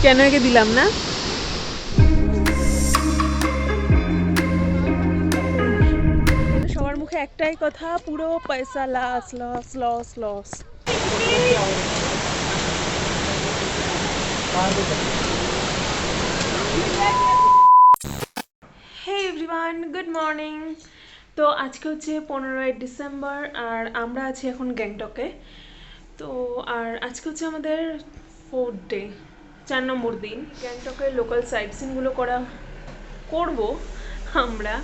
কেন একে দিলাম না। সবার মুখে একটাই কথা, পুরো পয়সা loss loss loss loss. Hey everyone, good morning. তো আজকে হচ্ছে 15ই ডিসেম্বর আর আমরা আছি এখন গ্যাংটকে। তো আর আজকে হচ্ছে আমাদের 4th ডে, 4 নম্বর দিন। গ্যাংটকের লোকাল সাইট সিনগুলো করব আমরা।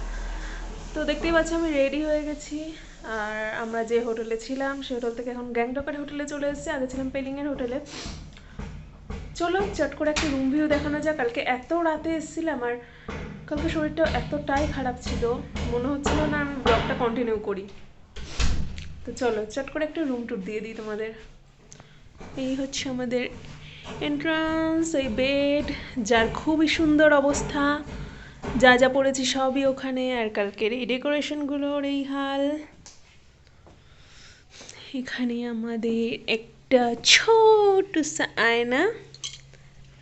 তো দেখতেই পাচ্ছি আমি রেডি হয়ে গেছি। আর আমরা যে হোটেলে ছিলাম সেই হোটেল থেকে এখন গ্যাংটকের হোটেলে চলে এসেছি। আগে ছিলাম পেলিংয়ের হোটেলে। চলো চট করে একটা রুম ভিউ দেখানো যাক। কালকে এত রাতে এসেছিলাম আর কালকে শরীরটা এতটাই খারাপ ছিল, মনে হচ্ছিল না আমি ব্লগটা কন্টিনিউ করি। তো চলো চট করে একটা রুম ট্যুর দিয়ে দিই তোমাদের। এই হচ্ছে আমাদের এন্ট্রান্স, এই বেড, যার খুবই সুন্দর অবস্থা, যা যা পড়েছি সবই ওখানে। আর কালকের এই ডেকোরেশনগুলোর এই হাল। এখানে আমাদের একটা ছোট আয়না।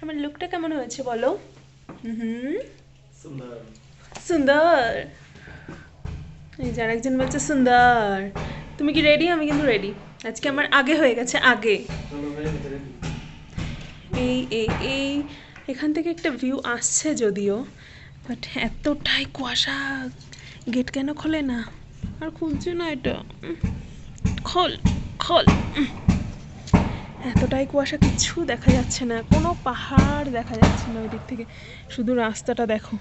আমার লুকটা কেমন হয়েছে বলো? সুন্দর। এই যার একজন বলছে সুন্দর। তুমি কি রেডি? আমি কিন্তু রেডি। আজকে আমার আগে হয়ে গেছে, আগে। এই এই এই এখান থেকে একটা ভিউ আসছে যদিও, বাট এতটাই কুয়াশা, গেট কেন খোলে না? আর খুলছে না এটা, খোল খোল। এতটাই কুয়াশা, কিচ্ছু দেখা যাচ্ছে না, কোনো পাহাড় দেখা যাচ্ছে না ওই দিক থেকে, শুধু রাস্তাটা দেখো।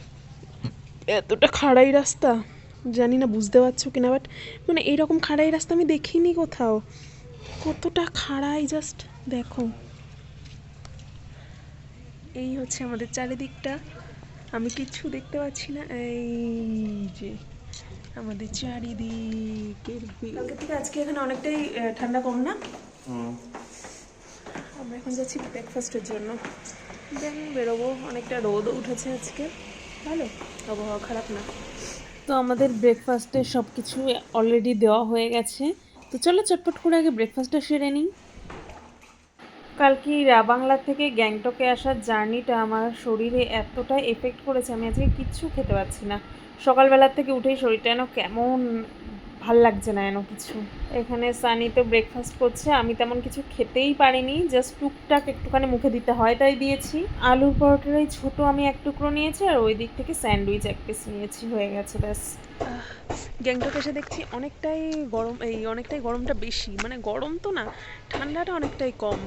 এতটা খাড়াই রাস্তা, জানি না বুঝতে পারছো কিনা, বাট মানে এইরকম খাড়াই রাস্তা আমি দেখিনি কোথাও। কতটা খাড়াই জাস্ট দেখো। এই হচ্ছে আমাদের চারিদিকটা, আমি কিচ্ছু দেখতে পাচ্ছি না। এই যে আমাদের চারিদিকের ভিউ। কালকে থেকে আজকে এখানে অনেকটাই ঠান্ডা কম না? আমরা এখন যাচ্ছি ব্রেকফাস্টের জন্য, দেন বেরোবো। অনেকটা রোদও উঠেছে আজকে, ভালো আবহাওয়া, খারাপ না। তো আমাদের ব্রেকফাস্টের সব কিছু অলরেডি দেওয়া হয়ে গেছে। তো চলো চটপট করে আগে ব্রেকফাস্টটা সেরে নিই। কালকে রাবাংলা থেকে গ্যাংটকে আসার জার্নিটা আমার শরীরে এতটা এফেক্ট করেছে, আমি আজকে কিচ্ছু খেতে পারছি না। সকালবেলার থেকে উঠেই শরীরটা যেন কেমন ভাল লাগছে না, যেন কিছু। এখানে সানি তো ব্রেকফাস্ট করছে, আমি তেমন কিছু খেতেই পারিনি, জাস্ট টুকটাক একটুখানি মুখে দিতে হয় তাই দিয়েছি। আলুর পরোটার ছোটো আমি এক টুকরো নিয়েছি আর ওই দিক থেকে স্যান্ডউইচ এক পিস নিয়েছি, হয়ে গেছে ব্যাস। গ্যাংটক এসে দেখছি অনেকটাই গরম, অনেকটাই গরমটা বেশি, মানে গরম তো না, ঠান্ডাটা অনেকটাই কম,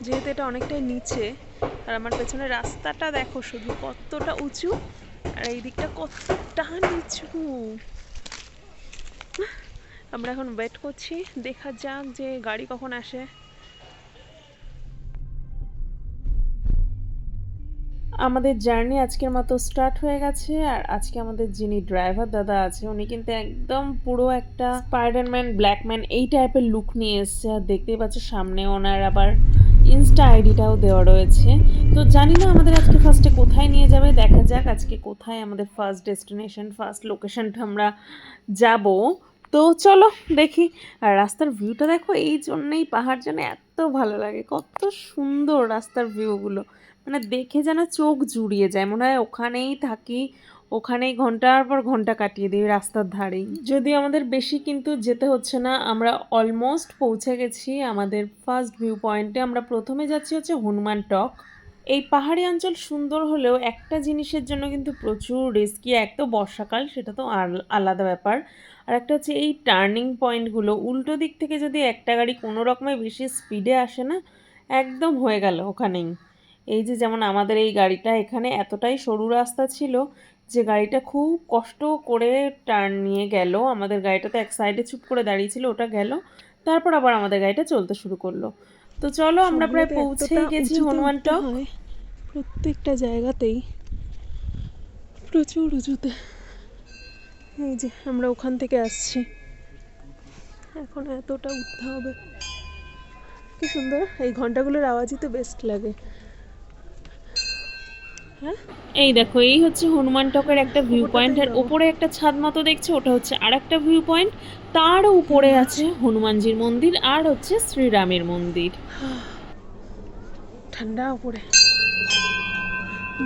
যেহেতু এটা অনেকটাই নিচে। আর আমার পেছনে রাস্তাটা দেখো শুধু কতটা উঁচু, আর এই দিকটা কতটা নিচু। আমরা এখন ওয়েট করছি, দেখা যাক যে গাড়ি কখন আসে। আমাদের জার্নি আজকের মতো স্টার্ট হয়ে গেছে। আর আজকে আমাদের যিনি ড্রাইভার দাদা আছে উনি কিন্তু একদম পুরো একটা স্পাইডারম্যান, ব্ল্যাকম্যান এই টাইপের লুক নিয়ে এসছে। আর দেখতেই পাচ্ছ সামনে ওনার আবার ইনস্টা আইডিটাও দেওয়া রয়েছে। তো জানি না আমাদের আজকে ফার্স্টে কোথায় নিয়ে যাবে, দেখা যাক আজকে কোথায় আমাদের ফার্স্ট ডেস্টিনেশন, ফার্স্ট লোকেশনটা আমরা যাব। তো চলো দেখি। আর রাস্তার ভিউটা দেখো, এই জন্যেই পাহাড় জন্য এত ভালো লাগে, কত সুন্দর রাস্তার ভিউগুলো, মানে দেখে যেন চোখ জুড়িয়ে যায়, মনে হয় ওখানেই থাকি, ওখানেই ঘন্টার পর ঘন্টা কাটিয়ে দিই রাস্তার ধারেই। যদিও আমাদের বেশি কিন্তু যেতে হচ্ছে না, আমরা অলমোস্ট পৌঁছে গেছি আমাদের ফার্স্ট ভিউ পয়েন্টে। আমরা প্রথমে যাচ্ছি হচ্ছে হনুমান টক। এই পাহাড়ি অঞ্চল সুন্দর হলেও একটা জিনিসের জন্য কিন্তু প্রচুর রিস্কি। এক তো বর্ষাকাল, সেটা তো আলাদা ব্যাপার, আর একটা হচ্ছে এই টার্নিং পয়েন্টগুলো, উল্টো দিক থেকে যদি একটা গাড়ি কোনো রকমে বেশি স্পিডে আসে না, একদম হয়ে গেল ওখানেই। এই যে যেমন আমাদের এই গাড়িটা, এখানে এতটাই সরু রাস্তা ছিল যে গাড়িটা খুব কষ্ট করে টার্ন নিয়ে গেল। আমাদের গাড়িটা তো এক সাইডে চুপ করে দাঁড়িয়েছিল, ওটা গেল, তারপর আবার আমাদের গাড়িটা চলতে শুরু করলো। তো চলো আমরা প্রায় পৌঁছেই গেছি হনুমান টক। প্রত্যেকটা জায়গাতেই প্রচুর উঁচুতে। এই যে আমরা ওখান থেকে আসছি, এখন এতটা উঠতে হবে। কি সুন্দর, এই ঘন্টাগুলোর আওয়াজই তো বেস্ট লাগে। হ্যাঁ, এই দেখো এই হচ্ছে হনুমান টকের একটা ভিউ পয়েন্ট, আর ওপরে একটা ছাদ মতো দেখছো, ওটা হচ্ছে আর একটা ভিউ পয়েন্ট। তার উপরে আছে হনুমানজির মন্দির আর হচ্ছে শ্রীরামের মন্দির। ঠান্ডা উপরে।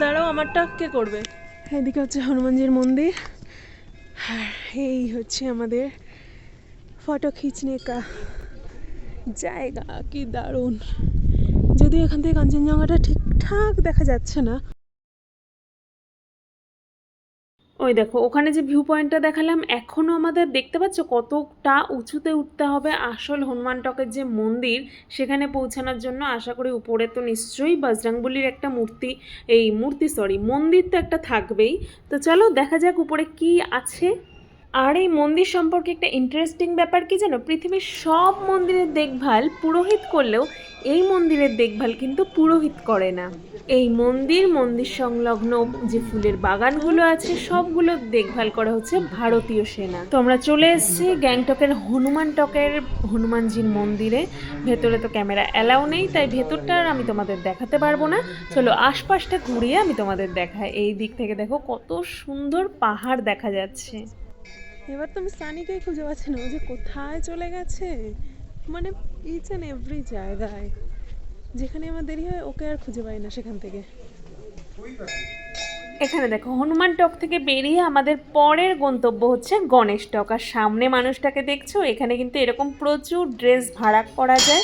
দাঁড়াও, আমারটা কে করবে? এদিকে হচ্ছে হনুমানজির মন্দির, আর এই হচ্ছে আমাদের ফটো খিচনে কা জায়গা। কি দারুণ! যদিও এখান থেকে কাঞ্চনজঙ্ঘাটা ঠিকঠাক দেখা যাচ্ছে না। ওই দেখো ওখানে যে ভিউ পয়েন্টটা দেখালাম, এখনও আমাদের দেখতে পাচ্ছ কতটা উঁচুতে উঠতে হবে আসল হনুমান টকের যে মন্দির সেখানে পৌঁছানোর জন্য। আশা করি উপরে তো নিশ্চয়ই বজরংবলির একটা মন্দির তো একটা থাকবেই। তো চলো দেখা যাক উপরে কি আছে। আর এই মন্দির সম্পর্কে একটা ইন্টারেস্টিং ব্যাপার কি জানো, পৃথিবীর সব মন্দিরের দেখভাল পুরোহিত করলেও এই মন্দিরের দেখভাল কিন্তু পুরোহিত করে না। এই মন্দির সংলগ্ন যে ফুলের বাগানগুলো আছে সবগুলো দেখভাল করা হচ্ছে ভারতীয় সেনা। তো আমরা চলে এসেছি গ্যাংটকের হনুমানজির মন্দিরে। ভেতরে তো ক্যামেরা অ্যালাউ নেই, তাই ভেতরটা আর আমি তোমাদের দেখাতে পারবো না। চলো আশপাশটা ঘুরিয়ে আমি তোমাদের দেখাই। এই দিক থেকে দেখো কত সুন্দর পাহাড় দেখা যাচ্ছে। এবার তো আমি সানিকেই খুঁজে পাচ্ছি না, ও যে কোথায় চলে গেছে। মানে ইচ অ্যান্ড এভরি জায়গায় যেখানে আমার দেরি হয় ওকে আর খুঁজে পাই না সেখান থেকে। এখানে দেখো হনুমান টক থেকে বেরিয়ে আমাদের পরের গন্তব্য হচ্ছে গণেশ টক। আর সামনে মানুষটাকে দেখছো, এখানে কিন্তু এরকম প্রচুর ড্রেস ভাড়া করা যায়।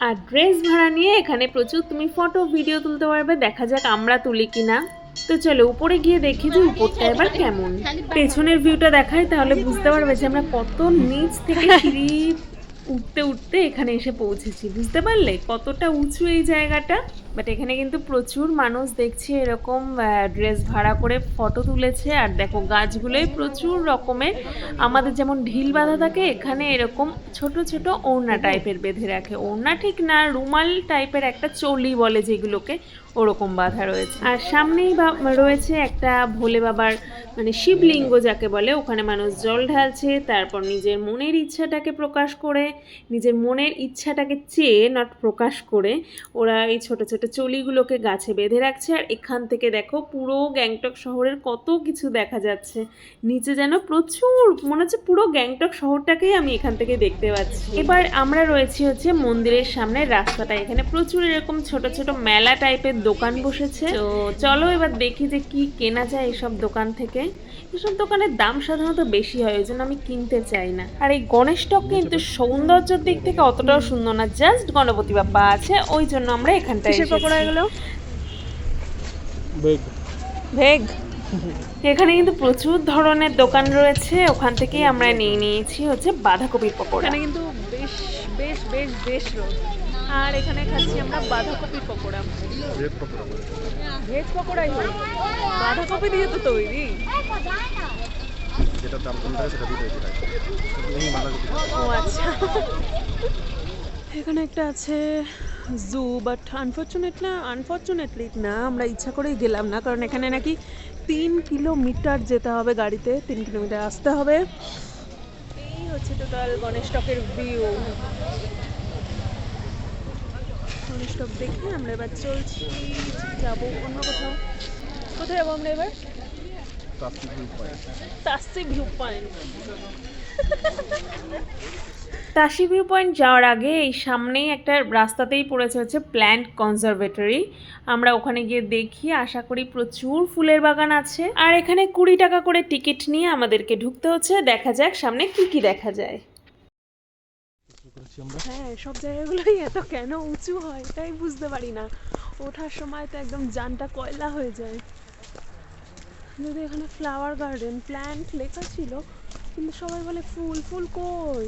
আর ড্রেস ভাড়া নিয়ে এখানে প্রচুর তুমি ফটো ভিডিও তুলতে পারবে। দেখা যাক আমরা তুলি কিনা। তো চলো উপরে গিয়ে দেখি যে উপরটা এবার কেমন। পেছনের ভিউটা দেখাই, তাহলে বুঝতে পারবে যে আমরা কত নিচ থেকে সিঁড়ি উঠতে উঠতে এখানে এসে পৌঁছেছি। বুঝতে পারলে কতটা উঁচু এই জায়গাটা। বাট এখানে কিন্তু প্রচুর মানুষ দেখছি এরকম ড্রেস ভাড়া করে ফটো তুলেছে। আর দেখো গাছগুলোই প্রচুর রকমের, আমাদের যেমন ঢিল বাঁধা থাকে এখানে এরকম ছোট ছোট ওড়না টাইপের বেঁধে রাখে। ওড়না ঠিক না, রুমাল টাইপের একটা চলি বলে যেগুলোকে, ওরকম বাঁধা রয়েছে। আর সামনেই রয়েছে একটা ভোলে বাবার মানে শিবলিঙ্গ যাকে বলে, ওখানে মানুষ জল ঢালছে। তারপর নিজের মনের ইচ্ছাটাকে প্রকাশ করে, নিজের মনের ইচ্ছাটাকে চেয়ে নট প্রকাশ করে ওরা এই ছোট ছোট চলিগুলোকে গাছে বেঁধে রাখছে। আর এখান থেকে দেখো পুরো গ্যাংটক শহরের কত কিছু দেখা যাচ্ছে। নিচে যেন প্রচুর, মনে হচ্ছে পুরো গ্যাংটক শহরটাকেই আমি এখান থেকে দেখতে পাচ্ছি। এবার আমরা রয়েছি হচ্ছে মন্দিরের সামনে রাস্তাটা। এখানে প্রচুর এরকম ছোট ছোট মেলা টাইপের দোকান বসেছে। তো চলো এবার দেখি যে কি কেনা যায় এইসব দোকান থেকে। এসব দোকানের দাম সাধারণত বেশি হয়, ওই জন্য আমি কিনতে চাই না। আর এই গণেশ টক কিন্তু সৌন্দর্যের দিক থেকে অতটাও সুন্দর না, জাস্ট গণপতি বাপ্পা আছে, ওই জন্য আমরা এখানটায় এসেছি। পকোড়া এগুলো ভেগ। এখানে কিন্তু প্রচুর ধরনের দোকান রয়েছে, ওখান থেকেই আমরা নিয়ে নিয়েছি হচ্ছে বাঁধাকপির পকোড়া। এখানে কিন্তু বেশ বেশ বেশ বেশ রোদ। আর এখানে খাচ্ছি আমরা বাঁধাকপির পকোড়া। ভেজ পকোড়াই হয়, বাঁধাকপি দিয়ে তো তৈরি। যেটা দাম কম থাকে সেটা দিয়ে তৈরি হয়। ও আচ্ছা। এখানে একটা আছে জু, বাট আনফরচুনেটলি না, আমরা ইচ্ছা করেই গেলাম না, কারণ এখানে নাকি 3 কিলোমিটার যেতে হবে গাড়িতে, 3 কিলোমিটার আসতে হবে। এই হচ্ছে টোটাল গণেশ টকের ভিউ। গণেশ টক দেখে আমরা এবার চলছি, যাবো অন্য কোথাও। কোথায় যাবো আমরা এবার? Tashi view point. Tashi view point যাওয়ার আগে এই সামনেই একটা রাস্তাতেই পড়েছে হচ্ছে প্ল্যান্ট কনজারভেটরি। আমরা ওখানে গিয়ে দেখি, আশা করি প্রচুর ফুলের বাগান আছে। আর এখানে 20 টাকা করে টিকিট নিয়ে আমাদেরকে ঢুকতে হচ্ছে। দেখা যাক সামনে কি কি দেখা যায়। হ্যাঁ, সব জায়গাগুলোই এত কেন উঁচু হয় তাই বুঝতে পারি না। ওঠার সময় তো একদম জানটা কয়লা হয়ে যায়। যদি এখানে ফ্লাওয়ার গার্ডেন প্ল্যান্ট লেখা ছিল, কিন্তু সবাই বলে ফুল, ফুল কই?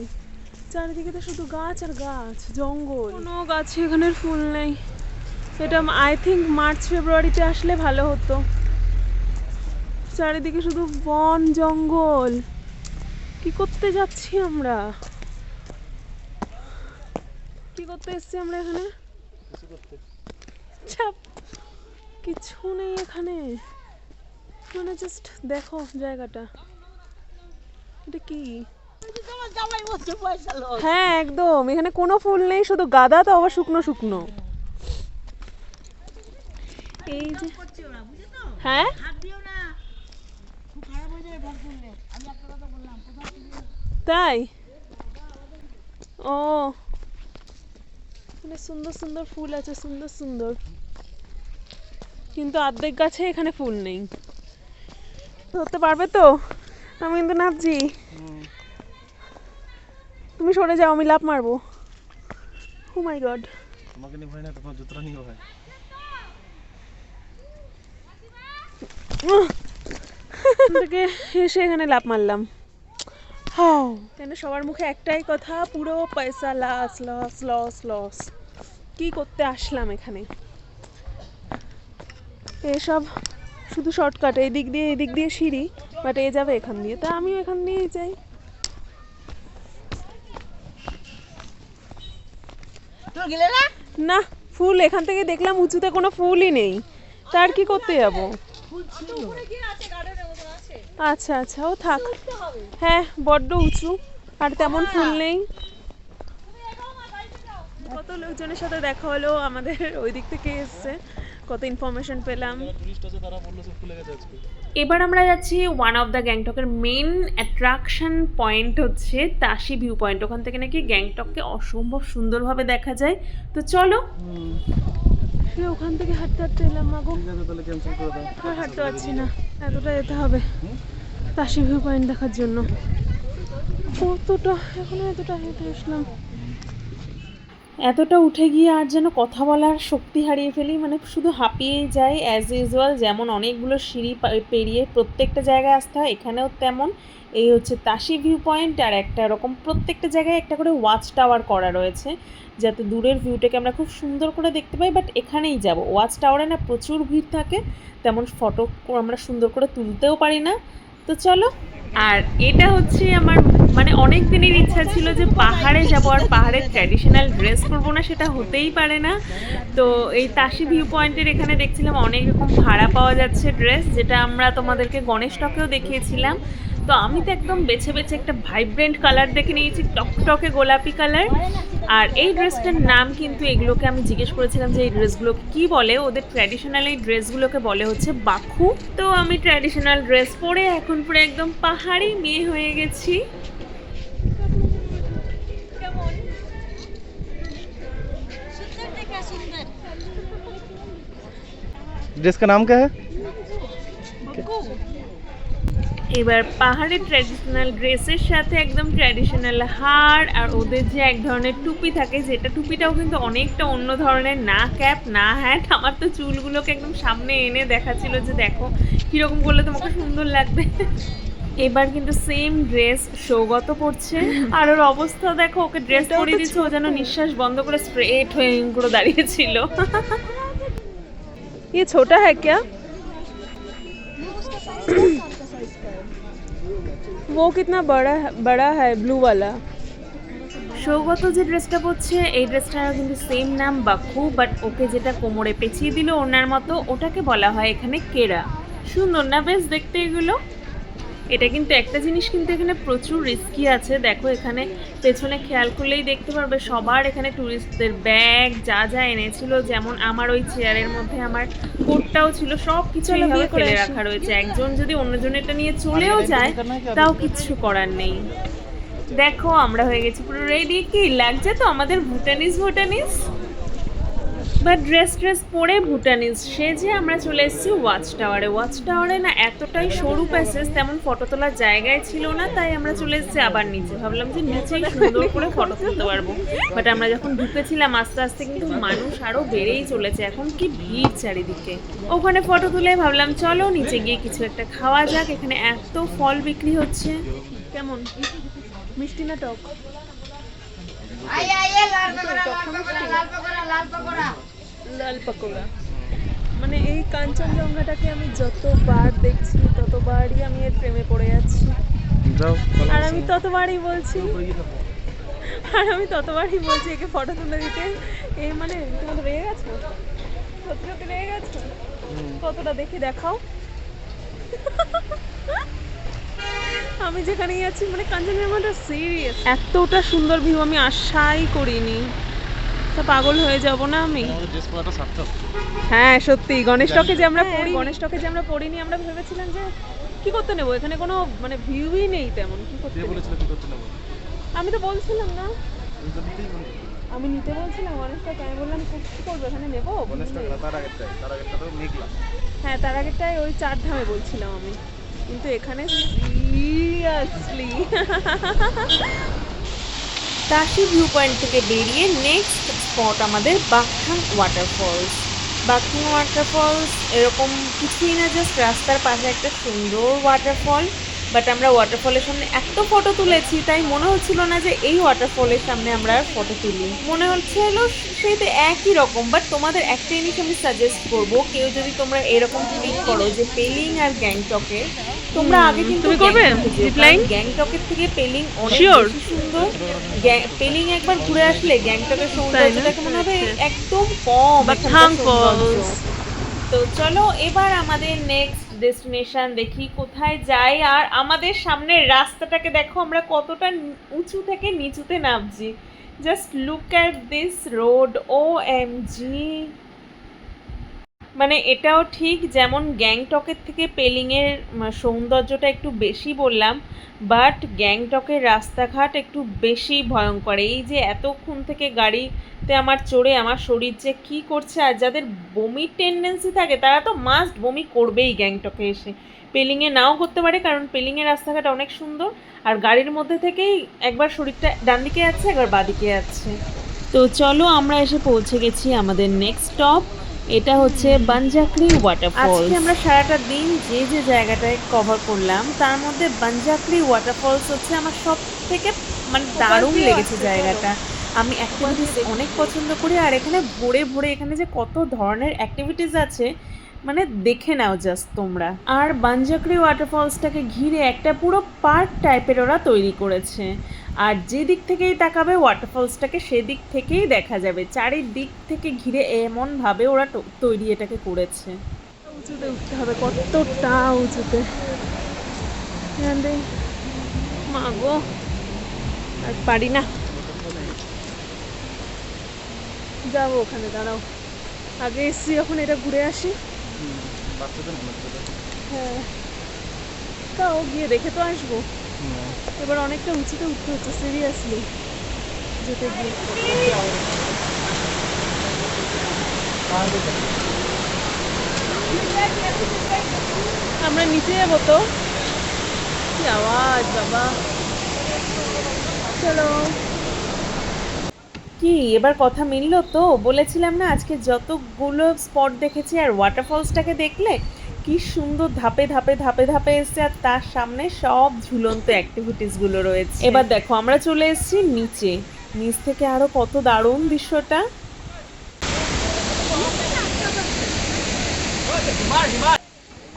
চারিদিকে তো শুধু গাছ আর গাছ, জঙ্গল, কোনো গাছে এখানে ফুল নেই। এটা আই থিঙ্ক মার্চ ফেব্রুয়ারিতে আসলে ভালো হতো। চারিদিকে শুধু বন জঙ্গল। কি করতে যাচ্ছি আমরা? কি করতে এসছি আমরা এখানে? চাপ, কিছু নেই এখানে, মানে জাস্ট দেখো জায়গাটা। এটা কি? হ্যাঁ একদম, এখানে কোনো ফুল নেই, শুধু গাঁদা, তো আবার শুকনো শুকনো। এই যে হ্যাঁ, তাই? ও মানে সুন্দর সুন্দর ফুল আছে, সুন্দর সুন্দর, কিন্তু অর্ধেক গাছে এখানে ফুল নেই। ধরতে পারবে তো? আমি কিন্তু নাচছি, তুমি সরে যাও, আমি লাফ মারবো। ও মাই গড, তোমাকে নিয়ে ভয় না, তোমার জুতোটা নিয়ে ভয়। থেকে এসে এখানে লাফ মারলাম। হাও, কেন সবার মুখে একটাই কথা, পুরো পয়সা লস লস লস লস। কি করতে আসলাম এখানে? এসব শুধু শর্টকাট, এদিক দিয়ে সিঁড়ি, বাট এ যাবে এখান দিয়ে, তা আমিও এখান দিয়েই যাই। না, ফুল এখান থেকে দেখলাম উঁচুতে কোনো ফুলই নেই, তার কি করতে যাব? আচ্ছা আচ্ছা, ও থাক। হ্যাঁ, বড্ড উঁচু, আর তেমন ফুল নেই। কত লোকজনের সাথে দেখা হলো, আমাদের ওই দিক থেকে এসছে, কত ইনফরমেশন পেলাম। এবার আমরা যাচ্ছি ওয়ান অফ দ্য গ্যাংটকের মেন অ্যাট্রাকশন পয়েন্ট হচ্ছে তাশি ভিউ পয়েন্ট। ওখান থেকে নাকি গ্যাংটককে অসম্ভব সুন্দরভাবে দেখা যায়। তো চলো, ওখান থেকে হাঁটতে হাঁটতে এলাম। মাগো, আর হাঁটতে পারছি না, এতটা যেতে হবে তাশি ভিউ পয়েন্ট দেখার জন্য। কতটা এখনো, এতটা হেঁটে আসলাম, এতটা উঠে গিয়ে আর যেন কথা বলার শক্তি হারিয়ে ফেলি, মানে শুধু হাঁপিয়েই যাই অ্যাজ ইউজুয়াল। যেমন অনেকগুলো সিঁড়ি পেরিয়ে প্রত্যেকটা জায়গায় আসতে হয়, এখানেও তেমন। এই হচ্ছে তাশি ভিউ পয়েন্ট, আর একটা এরকম প্রত্যেকটা জায়গায় একটা করে ওয়াচ টাওয়ার করা রয়েছে, যাতে দূরের ভিউটাকে আমরা খুব সুন্দর করে দেখতে পাই। বাট এখানেই যাব, ওয়াচ টাওয়ারে না প্রচুর ভিড় থাকে, তেমন ফটো আমরা সুন্দর করে তুলতেও পারি না। তো চলো। আর এটা হচ্ছে আমার মানে অনেক দিনের ইচ্ছা ছিল যে পাহাড়ে যাব, আর পাহাড়ের ট্র্যাডিশনাল ড্রেস পরবো না, সেটা হতেই পারে না। তো এই তাশি ভিউ পয়েন্টের এখানে দেখছিলাম অনেক রকম ভাড়া পাওয়া যাচ্ছে ড্রেস, যেটা আমরা তোমাদেরকে গণেশ টকেও দেখিয়েছিলাম। তো আমি তো একদম বেছে বেছে একটা ভাইব্রেন্ট কালার দেখে নিয়েছি, টকটকে গোলাপি কালার। আর এই ড্রেসটার নাম কিন্তু, এগুলোকে আমি জিজ্ঞেস করেছিলাম যে এই ড্রেসগুলোকে কী বলে, ওদের ট্র্যাডিশনাল এই ড্রেসগুলোকে বলে হচ্ছে বাখু। তো আমি ট্র্যাডিশনাল ড্রেস পরে এখন পুরো একদম পাহাড়ি মেয়ে হয়ে গেছি। ड्रेस का नाम क्या है? এবার পাহাড়ের ট্র্যাডিশনাল ড্রেসের সাথে একদম ট্র্যাডিশনাল হার, আর ওদের যে এক ধরনের টুপি থাকে, যেটা টুপিটাও কিন্তু অনেকটা অন্য ধরনের, না ক্যাপ না হ্যাট। আমার তো চুলগুলোকে একদম সামনে এনে দেখাচ্ছিল যে দেখো কীরকম করলে তোমাকে সুন্দর লাগবে। এবার কিন্তু সেম ড্রেস সৌগত পড়ছে, আর ওর অবস্থা দেখো, ওকে ড্রেস পরিয়ে দিচ্ছে, ও যেন নিঃশ্বাস বন্ধ করে স্ট্রেট হয়ে পুরো দাঁড়িয়েছিল। ये छोटा है क्या? वो कितना बड़ा है ब्लू वाला? সৌগত যে ড্রেসটা পরছে, এই ড্রেসটার কিন্তু সেম নাম বাখু, বাট ওকে যেটা কোমরে পেঁচিয়ে দিল ওনার মতো, ওটাকে বলা হয় এখানে কেরা। সুন্দর না বেশ দেখতে এগুলো? এটা কিন্তু একটা জিনিস কিন্তু এখানে প্রচুর রিস্কি আছে। দেখো এখানে পেছনে খেয়াল করলেই দেখতে পারবে, সবার এখানে ট্যুরিস্টদের ব্যাগ যা যা এনেছিল, যেমন আমার ওই চেয়ারের মধ্যে আমার কোটটাও ছিল, সব কিছু এইভাবে ফেলে রাখা রয়েছে। একজন যদি অন্যজন এটা নিয়ে চলেও যায়, তাও কিচ্ছু করার নেই। দেখো আমরা হয়ে গেছি পুরো রেডি। কি লাগছে তো আমাদের ভুটানিজ বা ড্রেস পরে ভুটানিজ সেজে আমরা চলে এসেছি ওয়াচ টাওয়ারে। ওয়াচ টাওয়ারে না এতটাই সরু প্যাসেজ, তেমন ফটো তোলার জায়গায় ছিল না, তাই আমরা চলে এসেছি আবার নিচে। ভাবলাম যে নিচেই সুন্দর করে ফটো তুলতে পারবো, বাট আমরা যখন ঢুকেছিলাম আস্তে আস্তে কিন্তু মানুষ আরও বেড়েই চলেছে, এখন কি ভিড় চারিদিকে। ওখানে ফটো তুলে ভাবলাম চলো নিচে গিয়ে কিছু একটা খাওয়া যাক। এখানে এত ফল বিক্রি হচ্ছে। কেমন মিষ্টি না টক? লাল পকোড়া, মানে এই কাঞ্চনজঙ্ঘাটাকে আমি যতবার দেখছি ততবারই আমি এর প্রেমে পড়ে যাচ্ছি, আর আমি ততবারই বলছি একে ফটো তুলে দিতে। এই মানে তুমি রেগে গেছো? সত্যি সত্যি রেগে গেছো? কতটা দেখি দেখাও। আমি যেখানে যাচ্ছি মানে কাঞ্চনজঙ্ঘাটা সিরিয়াস, এতটা সুন্দর ভিউ আমি আশাই করিনি। তা পাগল হয়ে যাব না আমি? হ্যাঁ সত্যি, গণেশ টকে যে আমরা পড়িনি, আমরা ভেবেছিলাম যে কি করতে নেবো, এখানে কোনো মানে ভিউই নেই তেমন। কি করতে নেবো? আমি তো বলছিলাম না। আমি নিতে বলছিলাম গণেশটাকে, আমি বললাম কি করবো এখানে নেবো? তার আগেরটা তো মেঘলা। হ্যাঁ, তার আগেরটাই ওই 4 ধামে বলছিলাম আমি, কিন্তু এখানে সিরিয়াসলি তাশি ভিউ পয়েন্ট থেকে বেরিয়ে নেক্সট স্পট আমাদের বাকথাং ওয়াটারফলস। বাকথাং ওয়াটারফলস এরকম কিছুই না, জাস্ট রাস্তার পাশে একটা সুন্দর ওয়াটারফল। বাট আমরা ওয়াটারফলের সামনে এত ফটো তুলেছি, তাই মনে হচ্ছিল না যে এই ওয়াটারফলের সামনে আমরা ফটো তুলি, মনে হচ্ছিল সেই তো একই রকম। বাট তোমাদের একটা জিনিস আমি সাজেস্ট করবো, কেউ যদি তোমরা এরকম ট্রিপ করো যে পেলিং আর গ্যাংটকে, তোমরা আগে কিন্তু গ্যাংটকের থেকে পেলিং অনেক বেশি সুন্দর। পেলিং একবার ঘুরে আসলে গ্যাংটকের সৌন্দর্যটা কেমন হবে একদম কম এখানকার সৌন্দর্য। তো চলো এবার আমাদের নেক্সট ডেস্টিনেশন দেখি কোথায় যাই। আর আমাদের সামনের রাস্তাটাকে দেখো, আমরা কতটা উঁচু থেকে নিচুতে নামছি। Just look at this road, O M G. মানে এটাও ঠিক যেমন গ্যাংটকের থেকে পেলিংয়ের সৌন্দর্যটা একটু বেশি বললাম, বাট গ্যাংটকের রাস্তাঘাট একটু বেশি ভয়ঙ্কর। এই যে এতক্ষণ থেকে গাড়িতে আমার চড়ে আমার শরীর যে কী করছে, আর যাদের বমির টেন্ডেন্সি থাকে তারা তো মাস্ট বমি করবেই গ্যাংটকে এসে। পেলিংয়ে নাও করতে পারে, কারণ পেলিংয়ের রাস্তাঘাট অনেক সুন্দর, আর গাড়ির মধ্যে থেকেই একবার শরীরটা ডান দিকে যাচ্ছে একবার বাঁ দিকে যাচ্ছে। তো চলো আমরা এসে পৌঁছে গেছি আমাদের নেক্সট স্টপ, এটা হচ্ছে বানজাকরি ওয়াটারফল। আজকে আমরা সারাটা দিন যে যে জায়গাটায় কভার করলাম তার মধ্যে বানজাকরি ওয়াটারফলস হচ্ছে আমার সব থেকে মানে দারুণ লেগেছে জায়গাটা। আমি অ্যাক্টিভিটিস অনেক পছন্দ করি, আর এখানে ভরে ভরে এখানে যে কত ধরনের অ্যাক্টিভিটিস আছে মানে দেখে নাও জাস্ট তোমরা। আর বানজাকরি ওয়াটারফলসটাকে ঘিরে একটা পুরো পার্ক টাইপের ওরা তৈরি করেছে, আর যে দিক থেকেই তাকাবে ওয়াটারফলসটাকে সেদিক থেকেই দেখা যাবে, চারিদিক থেকে ঘিরে এমনভাবে ওরা তৈরি এটাকে করেছে। উঁচুতে উঠতে হবে, কতটা উঁচুতে মা গো, আর পারি না, যাবো ওখানে, দাঁড়াও আগে এসছি যখন এটা ঘুরে আসি। হ্যাঁ, তাও গিয়ে দেখে তো আসবো। এবার অনেকটা উঁচুতে উঠতে হচ্ছে সিরিয়াসলি যেতে গিয়ে। আমরা নিচে যাবো তো, কি আওয়াজ বাবা। চলো, কি এবার কথা মিললো তো? বলেছিলাম না আজকে যতগুলো স্পট দেখেছি আর ওয়াটারফলসটাকে দেখলে কি সুন্দর ধাপে ধাপে ধাপে ধাপে এসছে, আর তার সামনে সব ঝুলন্ত অ্যাক্টিভিটিসগুলো রয়েছে। এবার দেখো আমরা চলে এসেছি নিচে, নিচ থেকে আরো কত দারুণ দৃশ্যটা।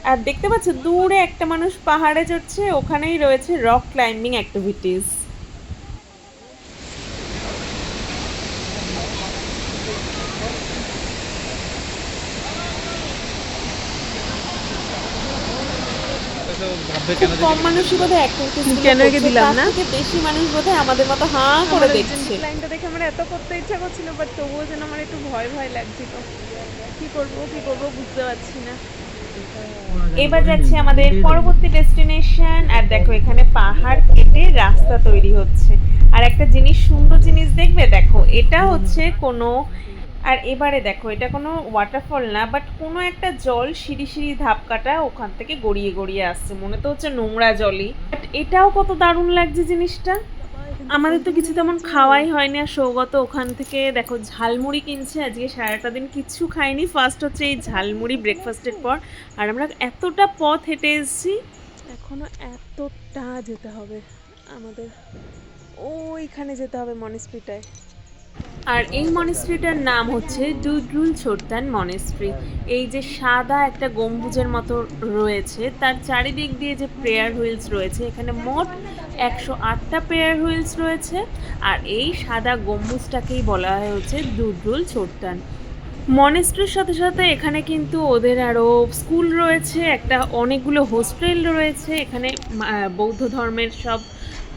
আর দেখতে পাচ্ছ দূরে একটা মানুষ পাহাড়ে চড়ছে, ওখানেই রয়েছে রক ক্লাইম্বিং অ্যাক্টিভিটিস। কম মানুষই বোধহয় অ্যাক্টিভিটিস কেন দিলাম না, তার থেকে বেশি মানুষ বোধহয় আমাদের মতো হাঁ করে দেখছে। লাইনটা দেখে আমার এত করতে ইচ্ছা করছিল, বাট তবুও যেন আমার একটু ভয় ভয় লাগছিল। কি করব বুঝতে পারছি না। এবার যাচ্ছি আমাদের পরবর্তী ডেস্টিনেশন, আর দেখো এখানে পাহাড় কেটে রাস্তা তৈরি হচ্ছে। আর একটা জিনিস, সুন্দর জিনিস দেখবে, দেখো এটা হচ্ছে কোনো, আর এবারে দেখো এটা কোনো ওয়াটারফল না, বাট কোনো একটা জল সিঁড়ি সিঁড়ি ধাপ কাটা ওখান থেকে গড়িয়ে গড়িয়ে আসছে, মনে তো হচ্ছে নোংরা জলই, বাট এটাও কত দারুণ লাগছে জিনিসটা। আমাদের তো কিছু তেমন খাওয়াই হয়নি, আর সৌগত ওখান থেকে দেখো ঝালমুড়ি কিনছে। আজকে সারাটা দিন কিচ্ছু খাইনি, ফার্স্ট হচ্ছে এই ঝালমুড়ি ব্রেকফাস্টের পর। আর আমরা এতটা পথ হেঁটে এসেছি, এখনো এতটা যেতে হবে আমাদের, ওইখানে যেতে হবে মনেস্ট্রিটায়। আর এই মনেস্ট্রিটার নাম হচ্ছে ডুডরুল ছোটদান মনেস্ট্রি। এই যে সাদা একটা গম্বুজের মতো রয়েছে, তার চারিদিক দিয়ে যে প্রেয়ার হুইলস রয়েছে, এখানে মোট 108টা প্রেয়ার হুইলস রয়েছে। আর এই সাদা গম্বুজটাকেই বলা হয় হচ্ছে ডুডরুল ছোটদান মনেস্ট্রির। সাথে সাথে এখানে কিন্তু ওদের আরও স্কুল রয়েছে, একটা অনেকগুলো হোস্টেল রয়েছে, এখানে বৌদ্ধ ধর্মের সব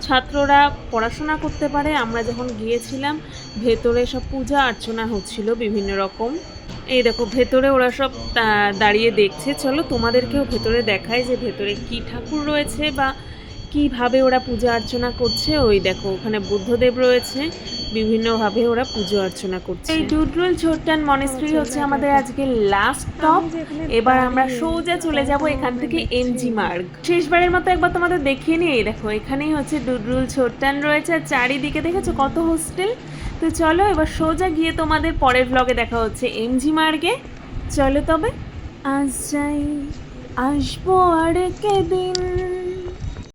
ছাত্ররা পড়াশোনা করতে পারে। আমরা যখন গিয়েছিলাম ভেতরে সব পূজা অর্চনা হচ্ছিল বিভিন্ন রকম, এই দেখো ভেতরে ওরা সব দাঁড়িয়ে দেখছে। চলো তোমাদেরকেও ভেতরে দেখায় যে ভেতরে কি ঠাকুর রয়েছে বা কিভাবে ওরা পূজা অর্চনা করছে। ওই দেখো ওখানে বুদ্ধদেব রয়েছে, বিভিন্নভাবে ওরা পুজো অর্চনা করছে। এই ডুডরুল ছোট্টান মনেস্ট্রি হচ্ছে আমাদের আজকে লাস্ট স্টপ। এবার আমরা সোজা চলে যাব এখান থেকে এমজি মার্গ। শেষবারের মতো একবার তোমাদের দেখিয়ে নিই। এই দেখো এখানেই হচ্ছে ডুডরুল ছোট্টান রয়েছে, আর চারিদিকে দেখেছো কত হোস্টেল। তো চলো এবার সোজা গিয়ে তোমাদের পরের ব্লগে দেখা হচ্ছে এমজি মার্গে। চলো তবে আজ যাই, আসবো আর দিন।